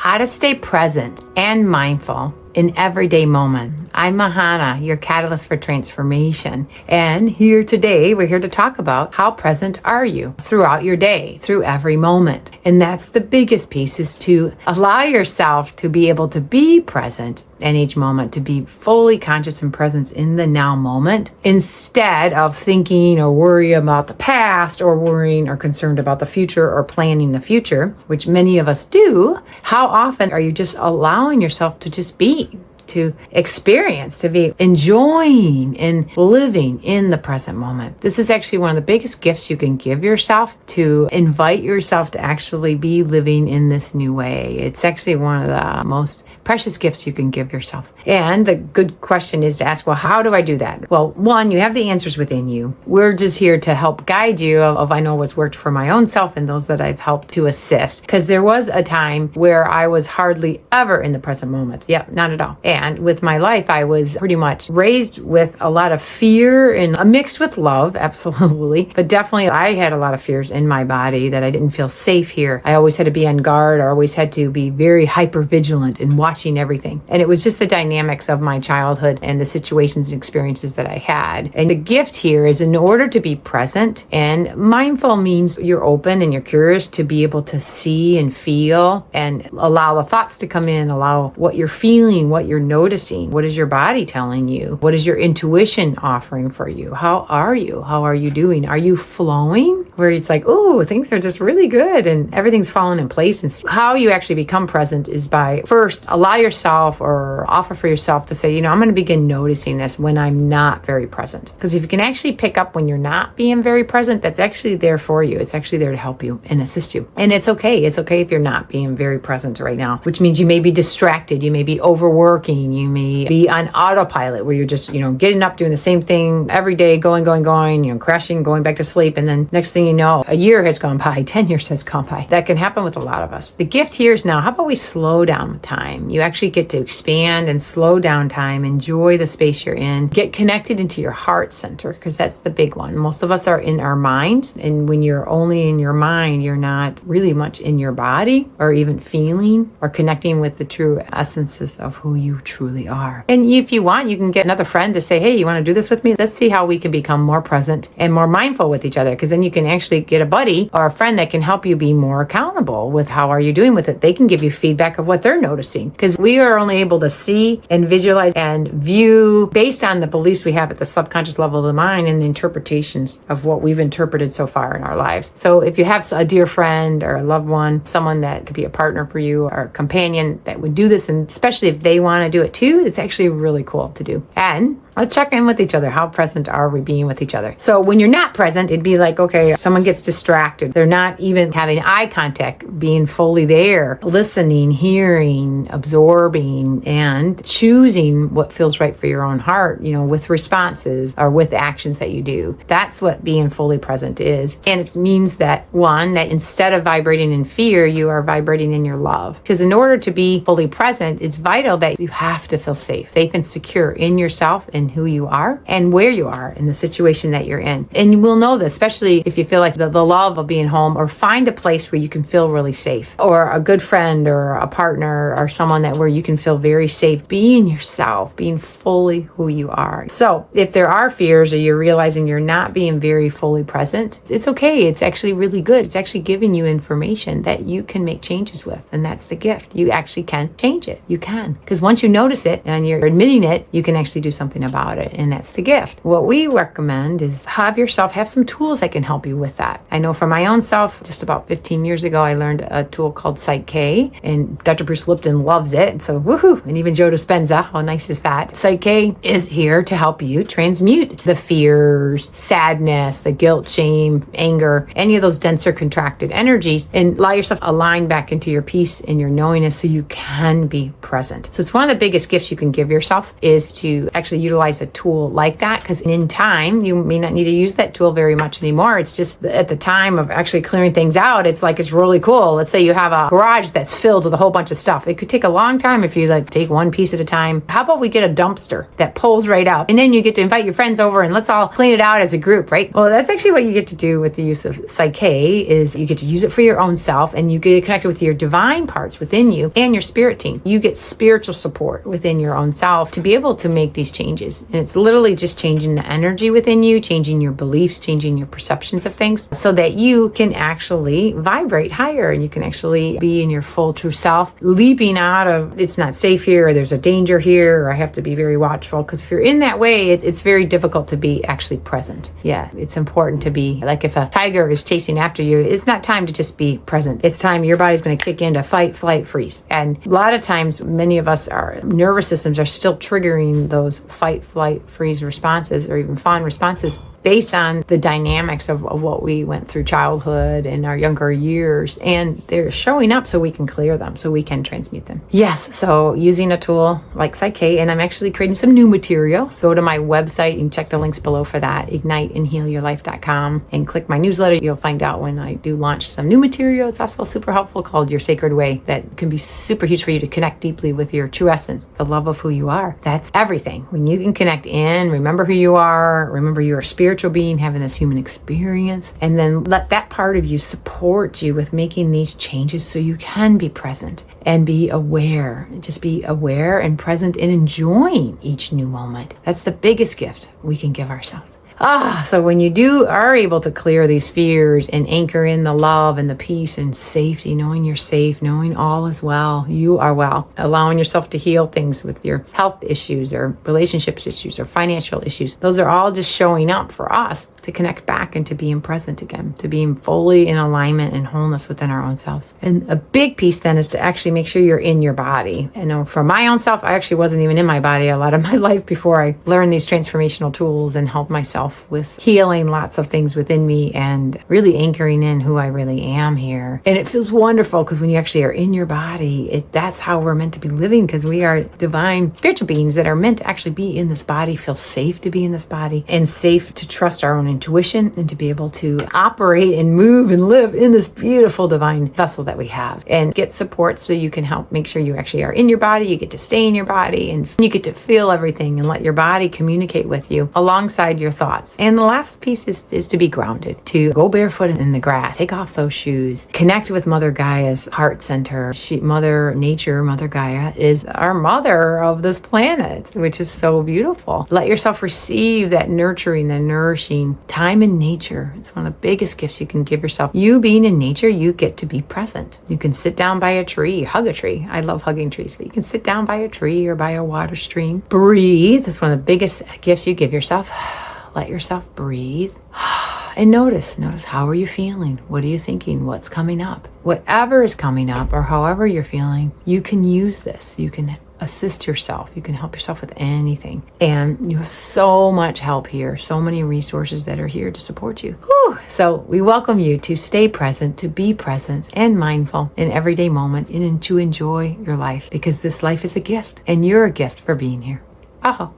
How to stay present and mindful in everyday moment. I'm Mahana, your catalyst for transformation. And we're here to talk about how present are you throughout your day, through every moment. And that's the biggest piece, is to allow yourself to be able to be present in each moment, to be fully conscious and present in the now moment, instead of thinking or worrying about the past, or worrying or concerned about the future, or planning the future, which many of us do. How often are you just allowing yourself to just be, to experience, to be enjoying and living in the present moment? This is actually one of the biggest gifts you can give yourself, to invite yourself to actually be living in this new way. It's actually one of the most precious gifts you can give yourself. And the good question is to ask, well, how do I do that? Well, one, you have the answers within you. We're just here to help guide you of I know what's worked for my own self and those that I've helped to assist. Because there was a time where I was hardly ever in the present moment. Yeah, not at all. And with my life, I was pretty much raised with a lot of fear and mixed with love, absolutely. But definitely I had a lot of fears in my body that I didn't feel safe here. I always had to be on guard. I always had to be very hyper vigilant and watching everything. And it was just the dynamics of my childhood and the situations and experiences that I had. And the gift here is, in order to be present, and mindful means you're open and you're curious to be able to see and feel and allow the thoughts to come in, allow what you're feeling, what you're noticing. What is your body telling you? What is your intuition offering for you? How are you? How are you doing? Are you flowing? Where it's like, oh, things are just really good and everything's falling in place. And how you actually become present is by first allow yourself, or offer for yourself, to say, I'm going to begin noticing this when I'm not very present. Because if you can actually pick up when you're not being very present, that's actually there for you. It's actually there to help you and assist you. And it's okay. It's okay if you're not being very present right now, which means you may be distracted. You may be overworking. You may be on autopilot, where you're just, getting up, doing the same thing every day, going, crashing, going back to sleep. And then next thing you know, a year has gone by, 10 years has gone by. That can happen with a lot of us. The gift here is now, how about we slow down time? You actually get to expand and slow down time, enjoy the space you're in, get connected into your heart center, because that's the big one. Most of us are in our mind. And when you're only in your mind, you're not really much in your body, or even feeling or connecting with the true essences of who you truly are. And if you want, you can get another friend to say, hey, you want to do this with me? Let's see how we can become more present and more mindful with each other. Because then you can actually get a buddy or a friend that can help you be more accountable with how are you doing with it. They can give you feedback of what they're noticing, because we are only able to see and visualize and view based on the beliefs we have at the subconscious level of the mind and the interpretations of what we've interpreted so far in our lives. So if you have a dear friend or a loved one, someone that could be a partner for you or a companion that would do this, and especially if they want to do it too, it's actually really cool to do. And let's check in with each other. How present are we being with each other? So when you're not present, it'd be like, okay, someone gets distracted. They're not even having eye contact, being fully there, listening, hearing, absorbing, and choosing what feels right for your own heart, with responses or with actions that you do. That's what being fully present is. And it means that, one, that instead of vibrating in fear, you are vibrating in your love. Because in order to be fully present, it's vital that you have to feel safe and secure in yourself and who you are and where you are in the situation that you're in. And you will know this, especially if you feel like the love of being home, or find a place where you can feel really safe, or a good friend or a partner or someone where you can feel very safe being yourself, being fully who you are. So if there are fears, or you're realizing you're not being very fully present, it's okay. It's actually really good. It's actually giving you information that you can make changes with. And that's the gift. You actually can change it. You can. Because once you notice it and you're admitting it, you can actually do something about it. And that's the gift. What we recommend is have some tools that can help you with that. I know for my own self, just about 15 years ago, I learned a tool called PSYCH-K, and Dr. Bruce Lipton loves it. So woohoo! And even Joe Dispenza, how nice is that? PSYCH-K is here to help you transmute the fears, sadness, the guilt, shame, anger, any of those denser contracted energies, and allow yourself to align back into your peace and your knowingness, so you can be present. So it's one of the biggest gifts you can give yourself, is to actually utilize utilize a tool like that, because in time, you may not need to use that tool very much anymore. It's just at the time of actually clearing things out, it's like, it's really cool. Let's say you have a garage that's filled with a whole bunch of stuff. It could take a long time if you like take one piece at a time. How about we get a dumpster that pulls right out, and then you get to invite your friends over and let's all clean it out as a group, right? Well, that's actually what you get to do with the use of PSYCH-K, is you get to use it for your own self, and you get connected with your divine parts within you and your spirit team. You get spiritual support within your own self to be able to make these changes. And it's literally just changing the energy within you, changing your beliefs, changing your perceptions of things, so that you can actually vibrate higher and you can actually be in your full true self, leaping out of, it's not safe here, or there's a danger here, or I have to be very watchful. Because if you're in that way, it's very difficult to be actually present. Yeah, it's important to be, like if a tiger is chasing after you, it's not time to just be present. It's time your body's going to kick into fight, flight, freeze. And a lot of times, many of us, our nervous systems are still triggering those fight, flight, freeze responses, or even fawn responses, based on the dynamics of what we went through childhood and our younger years. And they're showing up so we can clear them, so we can transmute them. Yes, so using a tool like PSYCH-K, and I'm actually creating some new material. So go to my website and check the links below for that, igniteandhealyourlife.com, and click my newsletter. You'll find out when I do launch some new material. It's also super helpful, called Your Sacred Way, that can be super huge for you to connect deeply with your true essence, the love of who you are. That's everything. When you can connect in, remember who you are, remember you are spiritual being having this human experience, and then let that part of you support you with making these changes so you can be present and be aware. Just be aware and present and enjoying each new moment. That's the biggest gift we can give ourselves. So when you are able to clear these fears and anchor in the love and the peace and safety, knowing you're safe, knowing all is well, you are well, allowing yourself to heal things with your health issues or relationships issues or financial issues. Those are all just showing up for us to connect back and to being present again, to being fully in alignment and wholeness within our own selves. And a big piece then is to actually make sure you're in your body. I know for my own self, I actually wasn't even in my body a lot of my life before I learned these transformational tools and helped myself with healing lots of things within me and really anchoring in who I really am here. And it feels wonderful, because when you actually are in your body, that's how we're meant to be living, because we are divine spiritual beings that are meant to actually be in this body, feel safe to be in this body, and safe to trust our own intuition and to be able to operate and move and live in this beautiful divine vessel that we have, and get support so you can help make sure you actually are in your body. You get to stay in your body and you get to feel everything and let your body communicate with you alongside your thoughts. And the last piece is to be grounded, to go barefoot in the grass, take off those shoes, connect with Mother Gaia's heart center. Mother Nature, Mother Gaia, is our mother of this planet, which is so beautiful. Let yourself receive that nurturing, that nourishing time in nature. It's one of the biggest gifts you can give yourself. You being in nature, you get to be present. You can sit down by a tree, hug a tree. I love hugging trees, but you can sit down by a tree or by a water stream. Breathe. That's one of the biggest gifts you give yourself. Let yourself breathe. And notice how are you feeling? What are you thinking? What's coming up? Whatever is coming up, or however you're feeling, you can use this. You can assist yourself. You can help yourself with anything. And you have so much help here, so many resources that are here to support you. Whew. So we welcome you to stay present, to be present and mindful in everyday moments, and to enjoy your life, because this life is a gift and you're a gift for being here. Aho.